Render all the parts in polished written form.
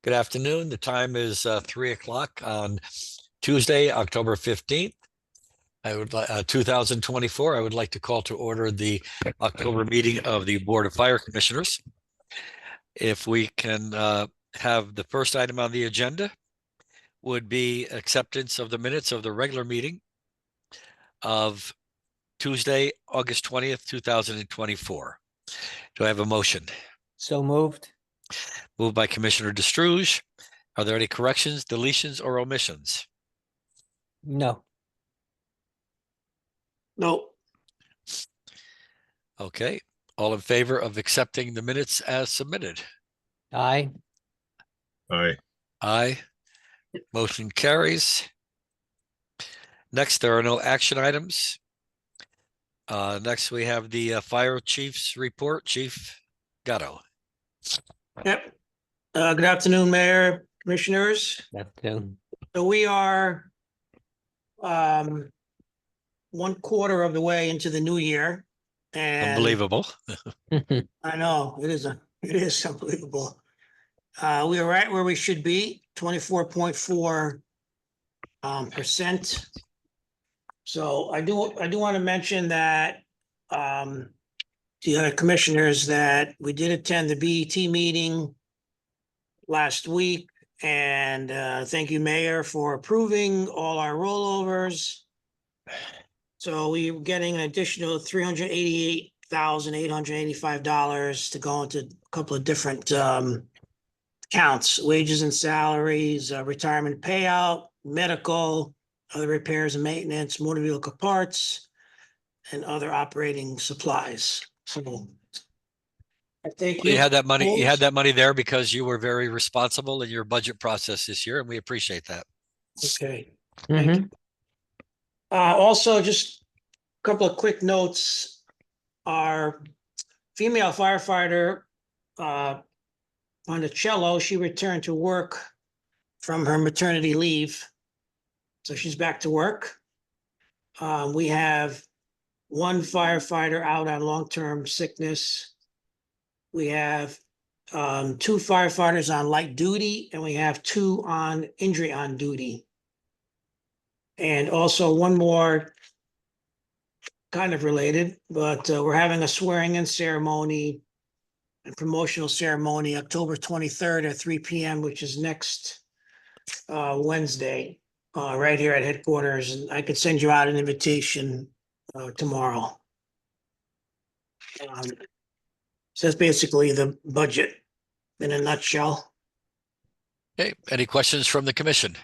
Good afternoon. The time is 3 o'clock on Tuesday, October 15th. 2024. I would like to call to order the October meeting of the Board of Fire Commissioners. If we can have the first item on the agenda would be acceptance of the minutes of the regular meeting of Tuesday, August 20th, 2024. Do I have a motion? So moved. Moved by Commissioner Destruge. Are there any corrections, deletions, or omissions? No. No. Okay. All in favor of accepting the minutes as submitted? Aye. Aye. Aye. Motion carries. Next, there are no action items. Next, we have the fire chief's report. Chief Gatto. Yep. Good afternoon, Mayor, Commissioners. Afternoon. So we are 1/4 of the way into the new year. And Unbelievable. I know it is unbelievable. We are right where we should be, 24.4%. So I do want to mention that to the other commissioners that we did attend the BET meeting last week, and thank you, Mayor, for approving all our rollovers. So we're getting an additional $388,885 to go into a couple of different accounts: wages and salaries, retirement payout, medical, other repairs and maintenance, motor vehicle parts, and other operating supplies. So I thank you. You had that money. You had that money there because you were very responsible in your budget process this year, and we appreciate that. Okay. Thank you. Also, just a couple of quick notes. Our female firefighter, Monticello, she returned to work from her maternity leave. So she's back to work. We have one firefighter out on long-term sickness. We have 2 firefighters on light duty, and we have 2 on injury on duty. And also one more kind of related, but we're having a swearing-in ceremony and promotional ceremony October 23rd at 3 p.m., which is next Wednesday, right here at headquarters. And I could send you out an invitation tomorrow. So that's basically the budget in a nutshell. Okay. Any questions from the commission?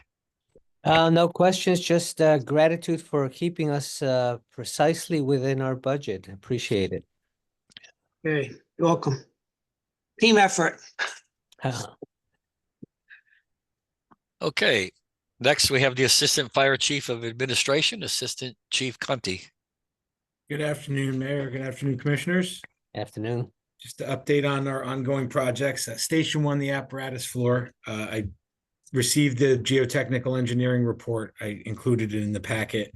No questions, just gratitude for keeping us precisely within our budget. Appreciate it. Okay, you're welcome. Team effort. Okay. Next, we have the Assistant Fire Chief of Administration, Assistant Chief Cunty. Good afternoon, Mayor. Good afternoon, Commissioners. Afternoon. Just to update on our ongoing projects. Station 1, the apparatus floor. I received the geotechnical engineering report. I included it in the packet.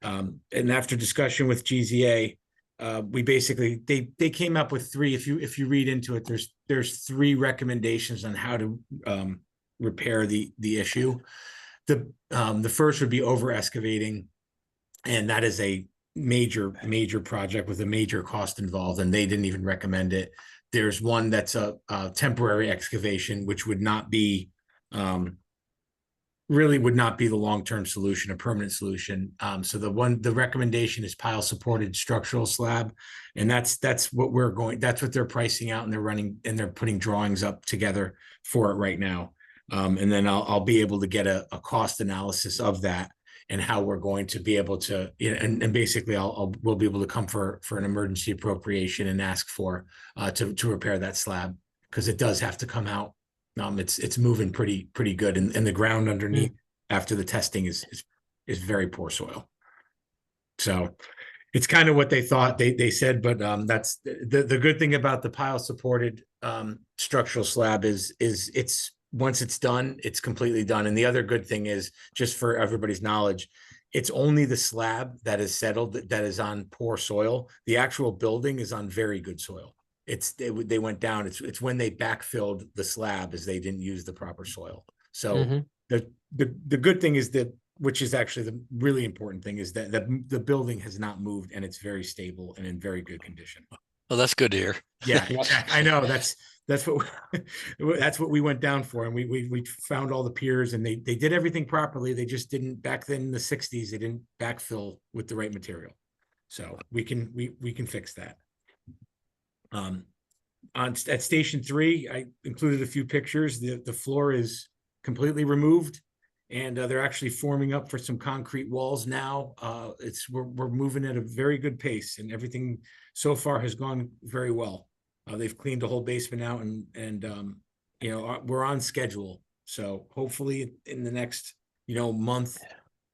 And after discussion with GZA, we basically they came up with 3. If you read into it, there's 3 recommendations on how to repair the issue. The first would be over excavating, and that is a major project with a major cost involved, and they didn't even recommend it. There's one that's a temporary excavation, which would not be really would not be the long-term solution, a permanent solution. So the recommendation is pile supported structural slab, and that's what they're pricing out, and they're putting drawings up together for it right now. And then I'll be able to get a cost analysis of that and how we're going to be able to, and basically we'll be able to come for an emergency appropriation and ask for to repair that slab, because it does have to come out. It's moving pretty good, and the ground underneath after the testing is very poor soil. So it's kind of what they thought they said, but that's the good thing about the pile supported structural slab is it's once it's done, it's completely done. And the other good thing is, just for everybody's knowledge, it's only the slab that is settled that is on poor soil. The actual building is on very good soil. they went down. It's when they backfilled the slab as they didn't use the proper soil. So Mhm. the good thing is that, which is actually the really important thing, is that the building has not moved and it's very stable and in very good condition. Well, that's good to hear. Yeah, I know that's what that's what we went down for, and we found all the piers, and they did everything properly. They just didn't, back then in the 60s, they didn't backfill with the right material. So we can fix that. At Station 3, I included a few pictures. The floor is completely removed, and they're actually forming up for some concrete walls now. We're moving at a very good pace, and everything so far has gone very well. They've cleaned the whole basement out, and you know, we're on schedule. So hopefully in the next, you know, month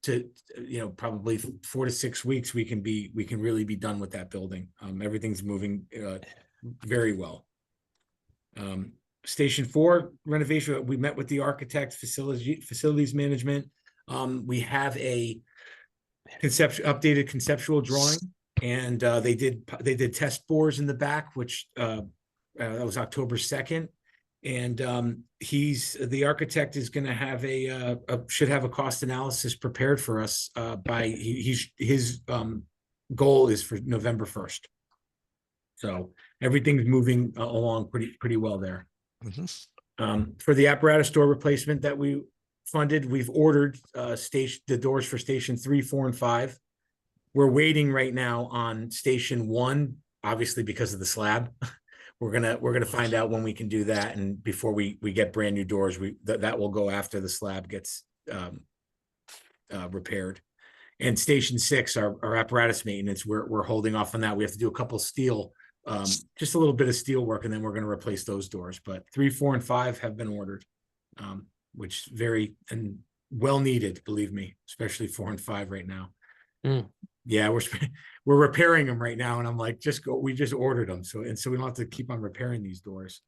to, you know, probably 4 to 6 weeks, we can really be done with that building. Everything's moving very well. Station 4 renovation, we met with the architect, facilities management. We have a updated conceptual drawing, and they did test bores in the back, which that was October 2nd. And the architect is going to have should have a cost analysis prepared for us his goal is for November 1st. So everything's moving along pretty well there. Mhm. For the apparatus door replacement that we funded, we've ordered the doors for Station 3, 4, and 5. We're waiting right now on Station 1, obviously because of the slab. We're gonna find out when we can do that, and before we get brand new doors, that will go after the slab gets repaired. And Station 6, our apparatus maintenance, we're holding off on that. We have to do a couple steel, just a little bit of steel work, and then we're going to replace those doors. But 3, 4, and 5 have been ordered, which very and well needed, believe me, especially 4 and 5 right now. Yeah, we're repairing them right now, and I'm like, we just ordered them, so we don't have to keep on repairing these doors.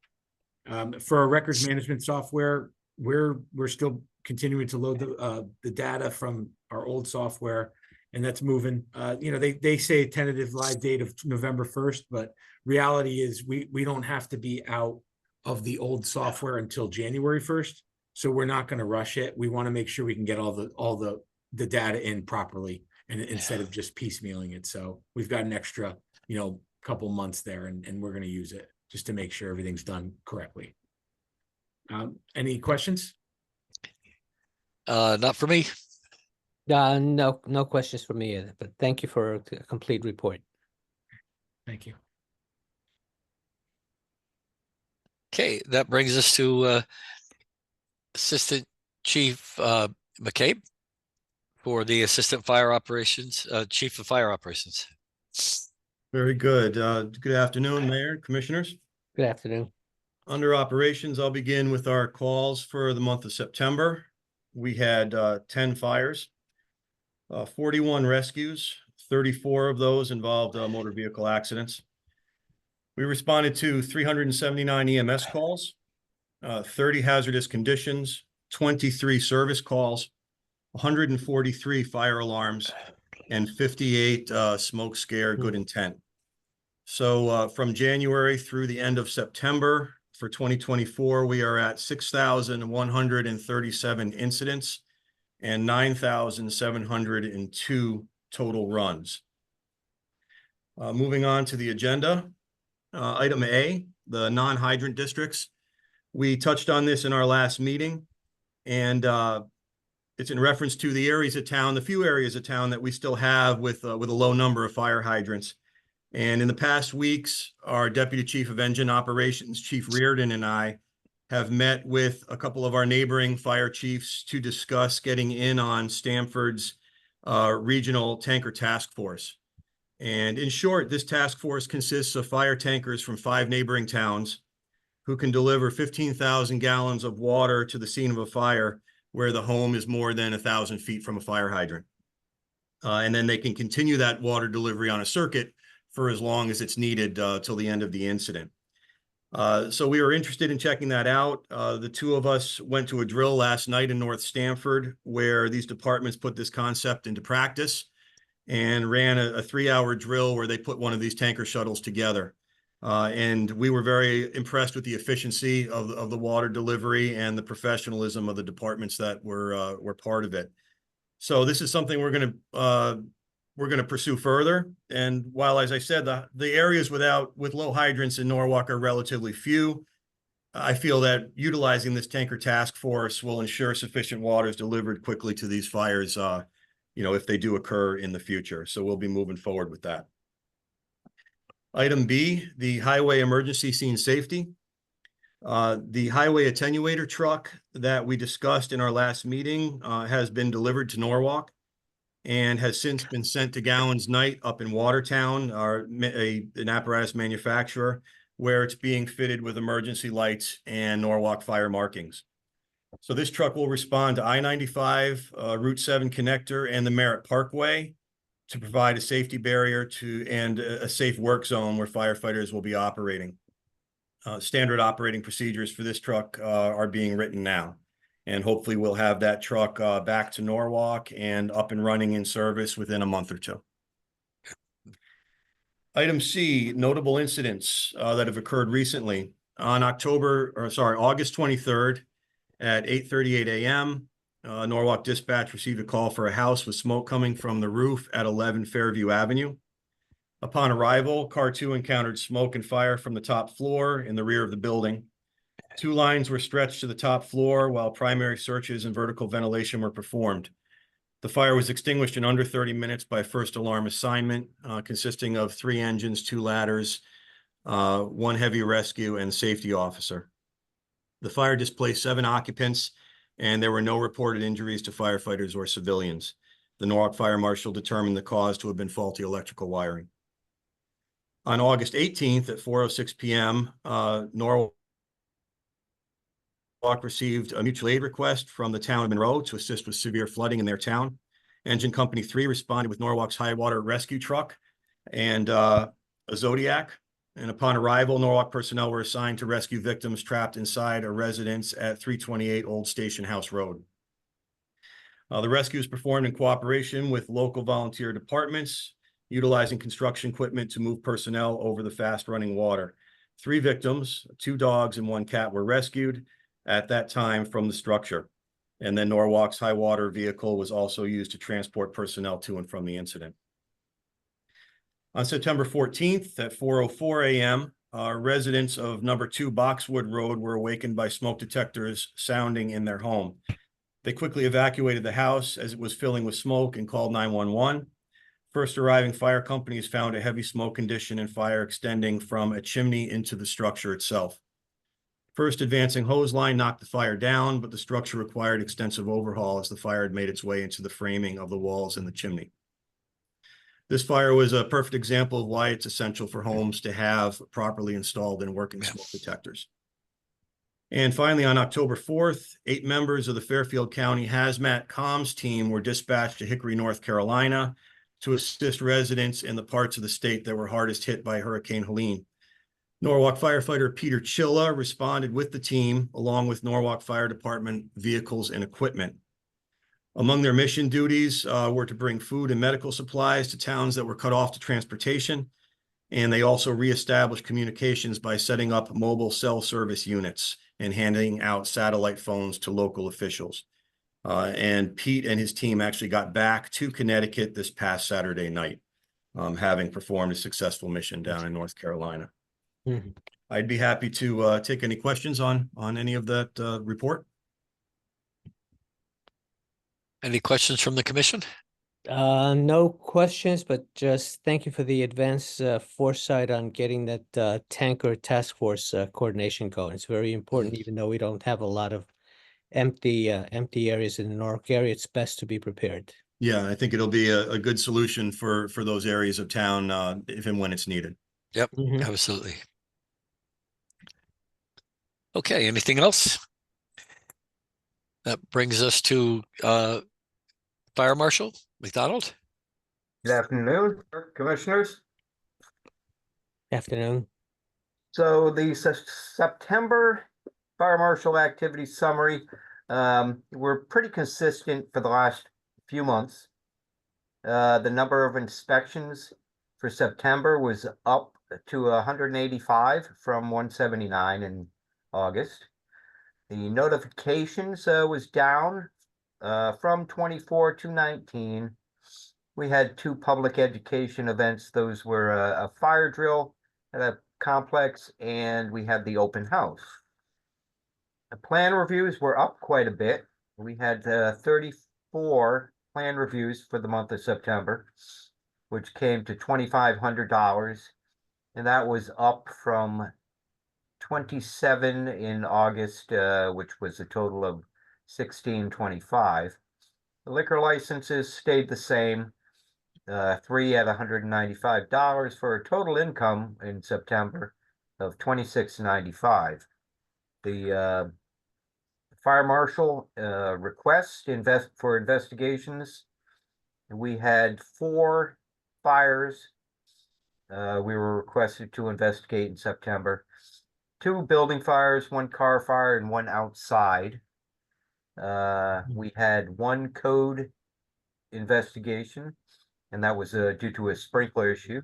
For our records management software, we're still continuing to load the data from our old software, and that's moving. You know, they say tentative live date of November 1st, but reality is we don't have to be out of the old software until January 1st. So we're not going to rush it. We want to make sure we can get all the data in properly, and instead of just piecemealing it. So we've got an extra, you know, couple months there, and we're going to use it just to make sure everything's done correctly. Any questions? Not for me. No questions for me either, but thank you for a complete report. Thank you. Okay, that brings us to Assistant Chief McCabe for the Assistant Fire Operations, Chief of Fire Operations. Very good. Good afternoon, Mayor, Commissioners. Good afternoon. Under operations, I'll begin with our calls for the month of September. We had 10 fires, 41 rescues, 34 of those involved motor vehicle accidents. We responded to 379 EMS calls, 30 hazardous conditions, 23 service calls, 143 fire alarms, and 58 smoke scare good intent. So from January through the end of September for 2024, we are at 6,137 incidents and 9,702 total runs. Moving on to the agenda, item A, the non-hydrant districts. We touched on this in our last meeting, and it's in reference to the areas of town, the few areas of town that we still have with a low number of fire hydrants. And in the past weeks, our Deputy Chief of Engine Operations, Chief Reardon, and I have met with a couple of our neighboring fire chiefs to discuss getting in on Stamford's regional tanker task force. And in short, this task force consists of fire tankers from 5 neighboring towns who can deliver 15,000 gallons of water to the scene of a fire where the home is more than 1,000 feet from a fire hydrant. And then they can continue that water delivery on a circuit for as long as it's needed till the end of the incident. So we were interested in checking that out. The two of us went to a drill last night in North Stamford where these departments put this concept into practice and ran a 3-hour drill where they put one of these tanker shuttles together. And we were very impressed with the efficiency of the water delivery and the professionalism of the departments that were part of it. So this is something we're going to pursue further. And while, as I said, the areas with low hydrants in Norwalk are relatively few, I feel that utilizing this tanker task force will ensure sufficient water is delivered quickly to these fires, if they do occur in the future. So we'll be moving forward with that. Item B, the highway emergency scene safety. The highway attenuator truck that we discussed in our last meeting has been delivered to Norwalk and has since been sent to Gowan's Night up in Watertown, an apparatus manufacturer, where it's being fitted with emergency lights and Norwalk fire markings. So this truck will respond to I-95, Route 7 connector, and the Merritt Parkway to provide a safety barrier and a safe work zone where firefighters will be operating. Standard operating procedures for this truck are being written now. And hopefully we'll have that truck back to Norwalk and up and running in service within a month or two. Item C, notable incidents that have occurred recently. On August 23rd at 8:38 a.m., Norwalk Dispatch received a call for a house with smoke coming from the roof at 11 Fairview Avenue. Upon arrival, Car 2 encountered smoke and fire from the top floor in the rear of the building. 2 lines were stretched to the top floor while primary searches and vertical ventilation were performed. The fire was extinguished in under 30 minutes by first alarm assignment, consisting of 3 engines, 2 ladders, 1 heavy rescue, and safety officer. The fire displaced 7 occupants, and there were no reported injuries to firefighters or civilians. The Norwalk Fire Marshal determined the cause to have been faulty electrical wiring. On August 18th at 4:06 p.m., Norwalk received a mutual aid request from the town of Monroe to assist with severe flooding in their town. Engine Company 3 responded with Norwalk's high water rescue truck and a Zodiac. And upon arrival, Norwalk personnel were assigned to rescue victims trapped inside a residence at 328 Old Station House Road. The rescue was performed in cooperation with local volunteer departments, utilizing construction equipment to move personnel over the fast-running water. 3 victims, 2 dogs and 1 cat, were rescued at that time from the structure. And then Norwalk's high water vehicle was also used to transport personnel to and from the incident. On September 14th at 4:04 a.m., residents of number 2 Boxwood Road were awakened by smoke detectors sounding in their home. They quickly evacuated the house as it was filling with smoke and called 911. First arriving fire companies found a heavy smoke condition and fire extending from a chimney into the structure itself. First advancing hose line knocked the fire down, but the structure required extensive overhaul as the fire had made its way into the framing of the walls and the chimney. This fire was a perfect example of why it's essential for homes to have properly installed and working smoke detectors. And finally, on October 4th, 8 members of the Fairfield County Hazmat Comms team were dispatched to Hickory, North Carolina to assist residents in the parts of the state that were hardest hit by Hurricane Helene. Norwalk firefighter Peter Chilla responded with the team, along with Norwalk Fire Department vehicles and equipment. Among their mission duties were to bring food and medical supplies to towns that were cut off to transportation, and they also reestablished communications by setting up mobile cell service units and handing out satellite phones to local officials. And Pete and his team actually got back to Connecticut this past Saturday night, having performed a successful mission down in North Carolina. Mm-hmm. I'd be happy to take any questions on any of that report. Any questions from the commission? No questions, but just thank you for the advanced foresight on getting that tanker task force coordination going. It's very important, even though we don't have a lot of empty areas in the Norwalk area. It's best to be prepared. Yeah, I think it'll be a good solution for those areas of town if and when it's needed. Yep, Mhm. absolutely. Okay, anything else? That brings us to Fire Marshal McDonald. Good afternoon, Commissioners. Afternoon. So the September Fire Marshal activity summary, we're pretty consistent for the last few months. The number of inspections for September was up to 185 from 179 in August. The notifications was down from 24 to 19. We had 2 public education events. Those were a fire drill at a complex, and we had the open house. The plan reviews were up quite a bit. We had 34 plan reviews for the month of September, which came to $2,500, and that was up from 27 in August, which was a total of 1625. The liquor licenses stayed the same, 3 at $195 for a total income in September of $26.95. The fire marshal request for investigations. We had 4 fires we were requested to investigate in September. 2 building fires, 1 car fire, and 1 outside. We had 1 code investigation, and that was due to a sprinkler issue,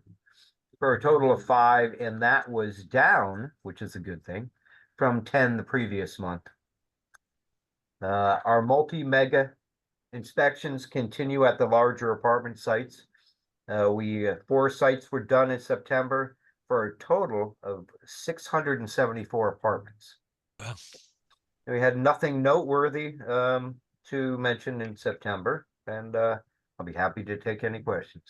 for a total of 5, and that was down, which is a good thing, from 10 the previous month. Our multi-mega inspections continue at the larger apartment sites. 4 sites were done in September for a total of 674 apartments. Wow. We had nothing noteworthy to mention in September, and I'll be happy to take any questions.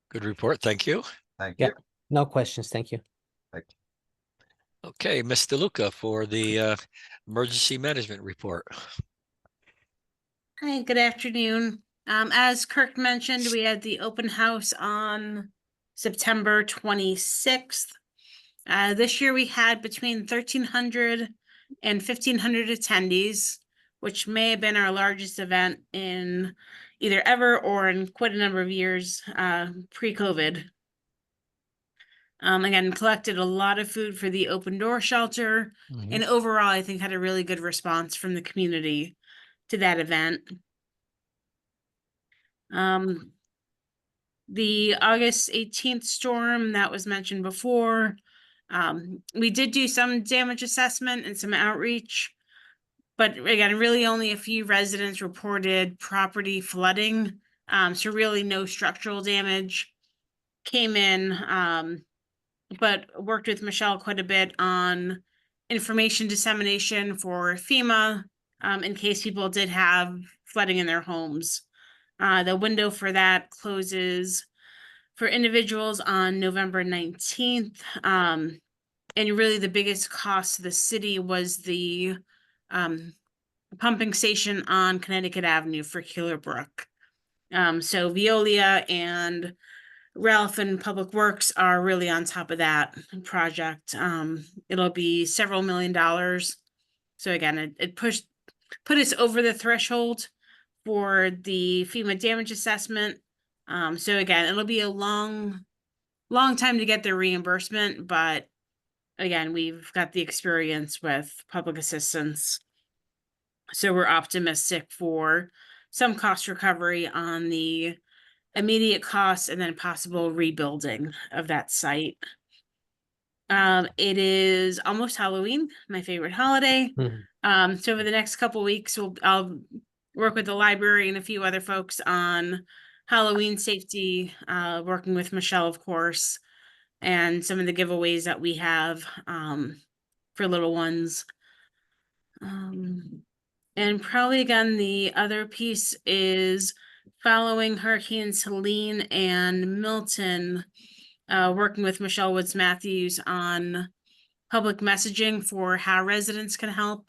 Good report. Thank you. Thank Yeah. you. No questions. Thank you. Okay, Ms. DeLuca for the emergency management report. Hi, good afternoon. As Kirk mentioned, we had the open house on September 26th. This year we had between 1,300 and 1,500 attendees, which may have been our largest event in either ever or in quite a number of years pre-COVID. Again, collected a lot of food for the open door shelter, and overall, I think had a really good response from the community to that event. The August 18th storm that was mentioned before, we did do some damage assessment and some outreach, but again, really only a few residents reported property flooding. So really no structural damage came in, but worked with Michelle quite a bit on information dissemination for FEMA in case people did have flooding in their homes. The window for that closes for individuals on November 19th. And really the biggest cost to the city was the pumping station on Connecticut Avenue for Keeler Brook. So Veolia and Ralph and Public Works are really on top of that project. It'll be several $1 million. So again, it put us over the threshold for the FEMA damage assessment. So again, it'll be a long time to get the reimbursement, but again, we've got the experience with public assistance. So we're optimistic for some cost recovery on the immediate costs and then possible rebuilding of that site. It is almost Halloween, my favorite holiday. So over the next couple weeks, I'll work with the library and a few other folks on Halloween safety, working with Michelle, of course, and some of the giveaways that we have for little ones. And probably again, the other piece is following Hurricanes Helene and Milton, working with Michelle Woods Matthews on public messaging for how residents can help.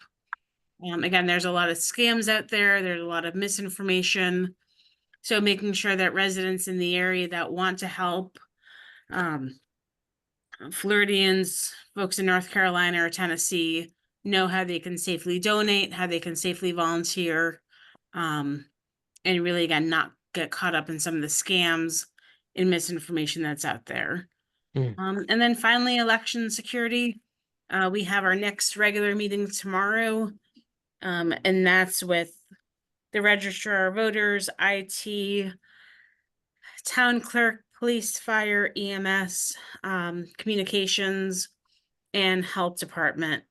Again, there's a lot of scams out there. There's a lot of misinformation. So making sure that residents in the area that want to help, Floridians, folks in North Carolina or Tennessee, know how they can safely donate, how they can safely volunteer, and really, again, not get caught up in some of the scams and misinformation that's out there. And then finally, election security. We have our next regular meeting tomorrow, and that's with the registrar of voters, IT, town clerk, police, fire, EMS, communications, and health department.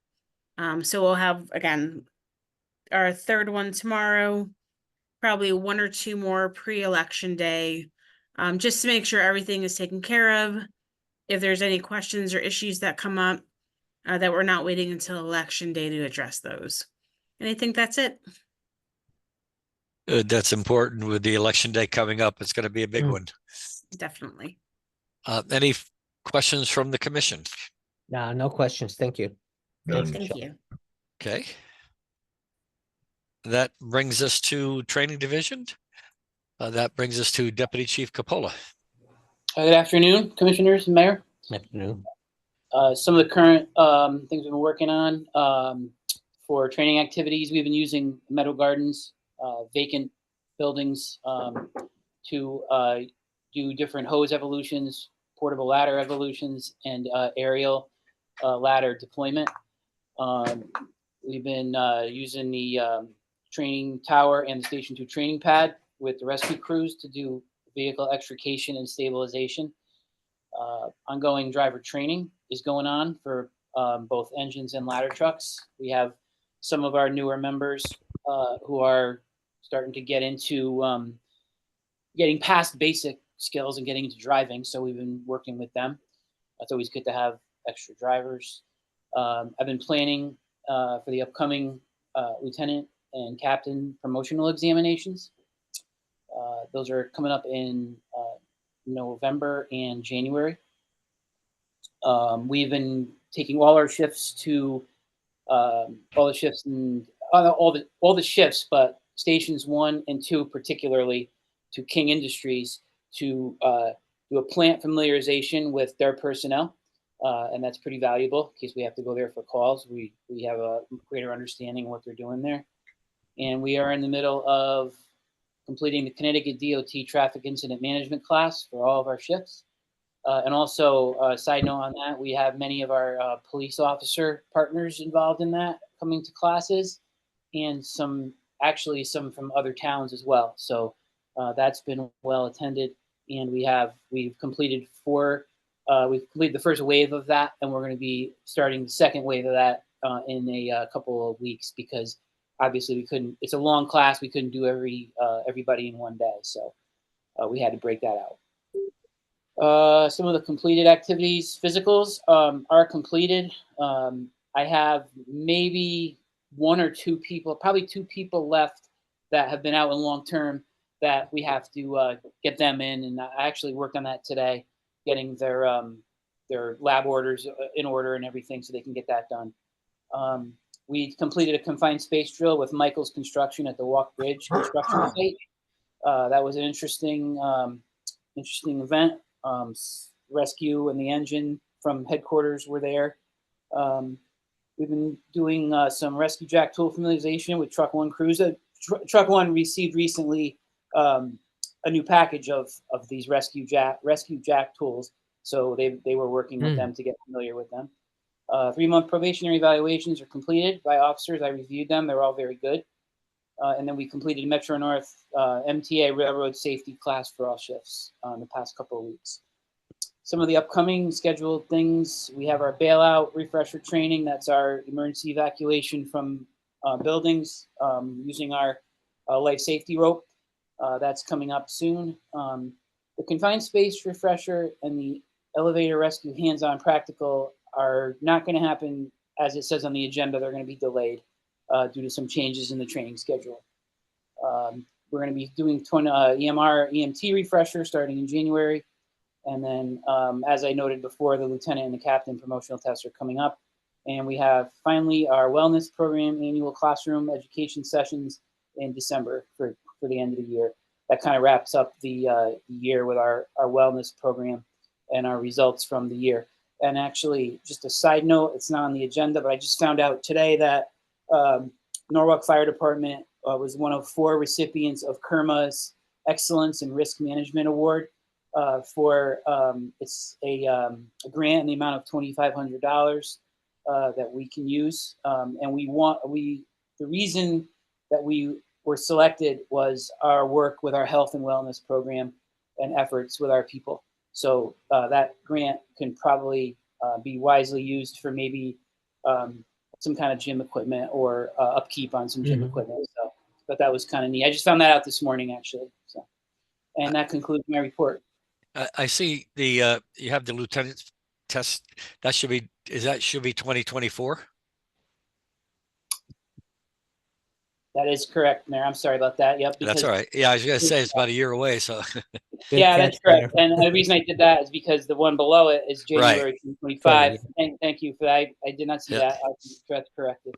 So we'll have, again, our third one tomorrow, probably one or two more pre-election day, just to make sure everything is taken care of. If there's any questions or issues that come up, that we're not waiting until election day to address those. And I think that's it. That's important with the election day coming up. It's going to be a big one. Definitely. Any questions from the commission? No questions. Thank you. None. Thank you. Okay. That brings us to training division. That brings us to Deputy Chief Capola. Good afternoon, Commissioners and Mayor. Afternoon. Some of the current things we've been working on for training activities, we've been using Meadow Gardens, vacant buildings to do different hose evolutions, portable ladder evolutions, and aerial ladder deployment. We've been using the training tower and the Station 2 training pad with the rescue crews to do vehicle extrication and stabilization. Ongoing driver training is going on for both engines and ladder trucks. We have some of our newer members who are starting to get into getting past basic skills and getting into driving. So we've been working with them. It's always good to have extra drivers. I've been planning for the upcoming lieutenant and captain promotional examinations. Those are coming up in November and January. We've been taking all our shifts to all the shifts and all the shifts, but stations 1 and 2 particularly to King Industries to do a plant familiarization with their personnel, and that's pretty valuable in case we have to go there for calls. We have a greater understanding of what they're doing there, and we are in the middle of completing the Connecticut DOT traffic incident management class for all of our shifts. And also, side note on that, we have many of our police officer partners involved in that coming to classes, and some from other towns as well. So that's been well attended, and we've completed the first wave of that, and we're going to be starting the second wave of that in a couple of weeks, because obviously it's a long class. We couldn't do everybody in one day. So we had to break that out. Some of the completed activities, physicals are completed. I have maybe 1 or 2 people, probably 2 people left that have been out in long term that we have to get them in. And I actually worked on that today, getting their lab orders in order and everything so they can get that done. We completed a confined space drill with Michael's Construction at the Walk Bridge construction site. That was an interesting event. Rescue and the engine from headquarters were there. We've been doing some rescue jack tool familiarization with Truck One crews. Truck One received recently a new package of these rescue jack tools, so they were working with them to get familiar with them. 3-month probationary evaluations are completed by officers. I reviewed them; they're all very good. And then we completed Metro North MTA railroad safety class for all shifts in the past couple of weeks. Some of the upcoming scheduled things, we have our bailout refresher training. That's our emergency evacuation from buildings using our life safety rope. That's coming up soon. The confined space refresher and the elevator rescue hands-on practical are not going to happen as it says on the agenda. They're going to be delayed due to some changes in the training schedule. We're going to be doing EMR, EMT refresher starting in January. And then, as I noted before, the lieutenant and the captain promotional tests are coming up. And we have finally our wellness program annual classroom education sessions in December for the end of the year. That kind of wraps up the year with our wellness program and our results from the year. And actually, just a side note, it's not on the agenda, but I just found out today that Norwalk Fire Department was one of 4 recipients of KERMA's Excellence in Risk Management Award for it's a grant in the amount of $2,500 that we can use. And the reason that we were selected was our work with our health and wellness program. and efforts with our people. So that grant can probably be wisely used for maybe some kind of gym equipment or upkeep on some gym equipment. So, but that was kind of neat. I just found that out this morning, actually. So, and that concludes my report. I see the you have the lieutenant's test. That should be 2024. That is correct, Mayor. I'm sorry about that. Yep. That's all right. Yeah, I was gonna say it's about a year away. So Good Yeah, that's catch correct. there. And the reason I did that is because the one below it is Right. January 2025. Yeah. Thank you for that. I did not see Yeah. that. I'll try to correct it.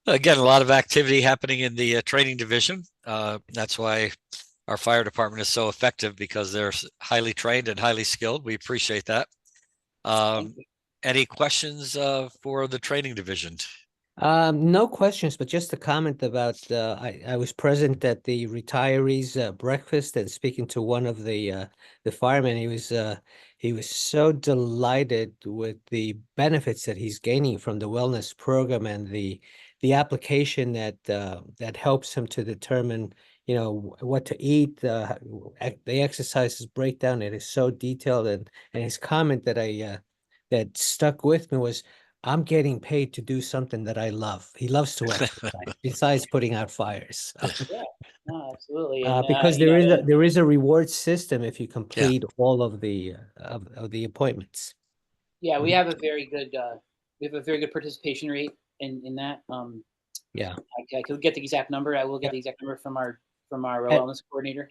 again, a lot of activity happening in the training division. That's why our fire department is so effective, because they're highly trained and highly skilled. We appreciate that. Any questions for the training division? No questions, but just a comment about, I was present at the retirees breakfast and speaking to one of the firemen. He was so delighted with the benefits that he's gaining from the wellness program and the application that helps him to determine, you know, what to eat. The exercises breakdown, it is so detailed, and his comment that stuck with me was, I'm getting paid to do something that I love. He loves to exercise besides putting out fires. Yeah, no, absolutely. And, Because you know, there is a reward system if you complete all of the appointments. yeah, we have a very good participation rate in that. Yeah. I could get the exact number. I will get the exact number from our And- wellness coordinator.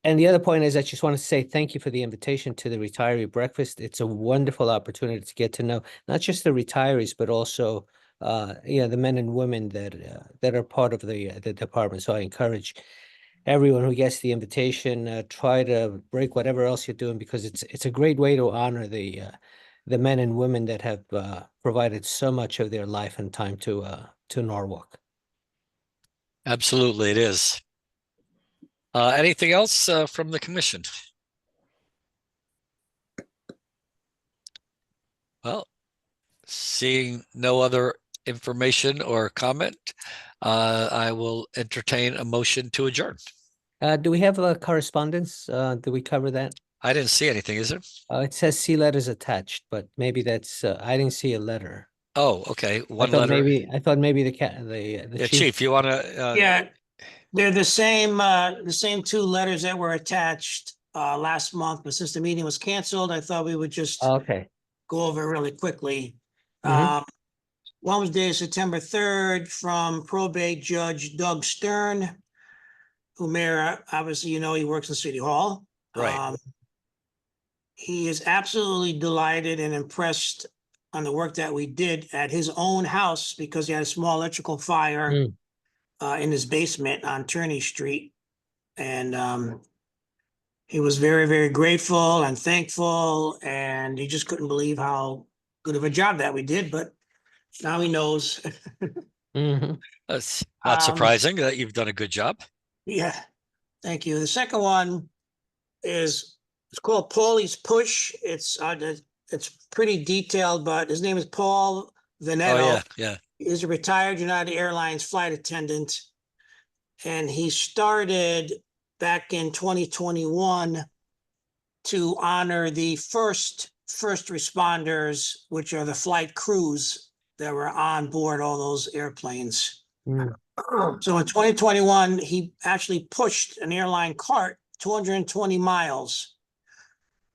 And the other point is, I just want to say thank you for the invitation to the retiree breakfast. It's a wonderful opportunity to get to know not just the retirees, but also the men and women that are part of the department. So I encourage everyone who gets the invitation, try to break whatever else you're doing, because it's a great way to honor the men and women that have provided so much of their life and time to Norwalk. Absolutely, it is. Anything else from the commission? Well, seeing no other information or comment, I will entertain a motion to adjourn. Do we have a correspondence? Do we cover that? I didn't see anything, is there? It says see letters attached, but maybe that's, I didn't see a letter. Oh, okay. One I thought letter. I thought maybe the Yeah, Chief, you want to? Yeah, they're the same two letters that were attached last month, but since the meeting was canceled, I thought we would just Okay. go over it really quickly. Mhm. One was dated September 3rd from probate judge Doug Stern, who, Mayor, obviously, you know, he works in City Hall. Right. He is absolutely delighted and impressed on the work that we did at his own house, because he had a small electrical fire in his basement on Turney Street. And he was very, very grateful and thankful, and he just couldn't believe how good of a job that we did, but now he knows. Mhm. That's not surprising that you've done a good job. Yeah, thank you. The second one is, it's called Paulie's Push. It's pretty detailed, but his name is Paul Veneto. Oh, yeah. He's a retired United Airlines flight attendant. And he started back in 2021 to honor the first responders, which are the flight crews that were on board all those airplanes. Mm. So in 2021, he actually pushed an airline cart 220 miles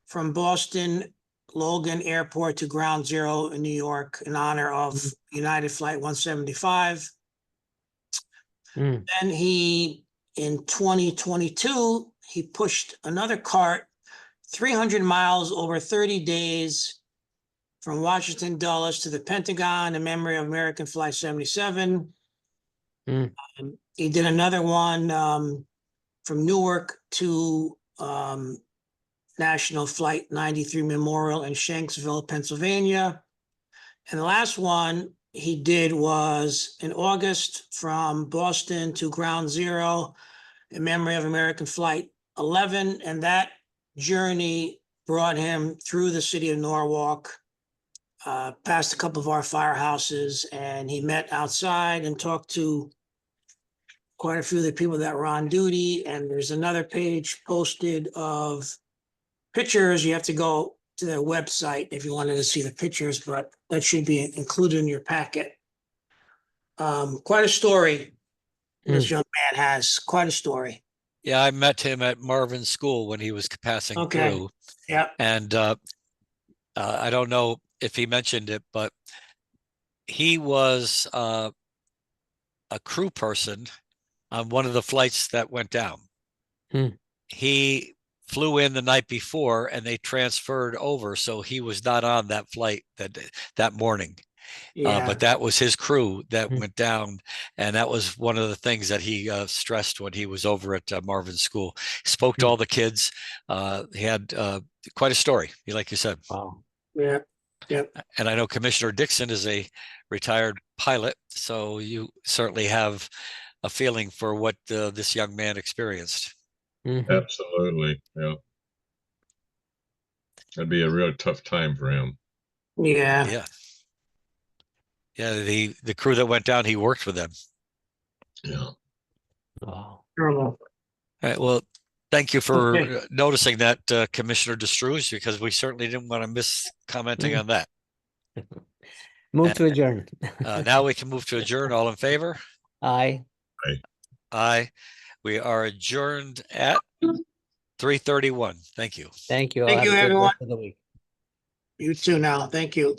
from Boston Logan Airport to Ground Zero in New York in honor of United Flight 175. Mm. And in 2022, he pushed another cart 300 miles over 30 days from Washington Dulles to the Pentagon in memory of American Flight 77. He did another one from Newark to National Flight 93 Memorial in Shanksville, Pennsylvania. And the last one he did was in August from Boston to Ground Zero in memory of American Flight 11. And that journey brought him through the city of Norwalk, past a couple of our firehouses, and he met outside and talked to quite a few of the people that were on duty, and there's another page posted of pictures. You have to go to their website if you wanted to see the pictures, but that should be included in your packet. Quite a story. This young man has quite a story. Yeah, I met him at Marvin School when he was passing Okay. through. Yep. And I don't know if he mentioned it, but he was a crew person on one of the flights that went down. Hmm. He flew in the night before and they transferred over, so he was not on that flight that morning. Yeah. But that was his crew that Hmm. went down, and that was one of the things that he stressed when he was over at Marvin School. He spoke to Hmm. all the kids. He had quite a story, like you said. Wow. Yeah. And I know Commissioner Dixon is a retired pilot, so you certainly have a feeling for what this young man experienced. Mhm. Absolutely, yeah. That'd be a real tough time for him. Yeah. Yeah. Yeah, the crew that went down, he worked with them. Yeah. Wow. Terrible. All right, well, thank you for Okay. noticing that, Commissioner Destruz, because we certainly didn't want to miss commenting on that. Move to adjourn. Now we can move to adjourn. All in favor? Aye. Aye. We are adjourned at 3:31. Thank you. Thank you. All. Thank Have you, a good everyone. rest of the week. You too now. Thank you.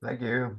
Thank you.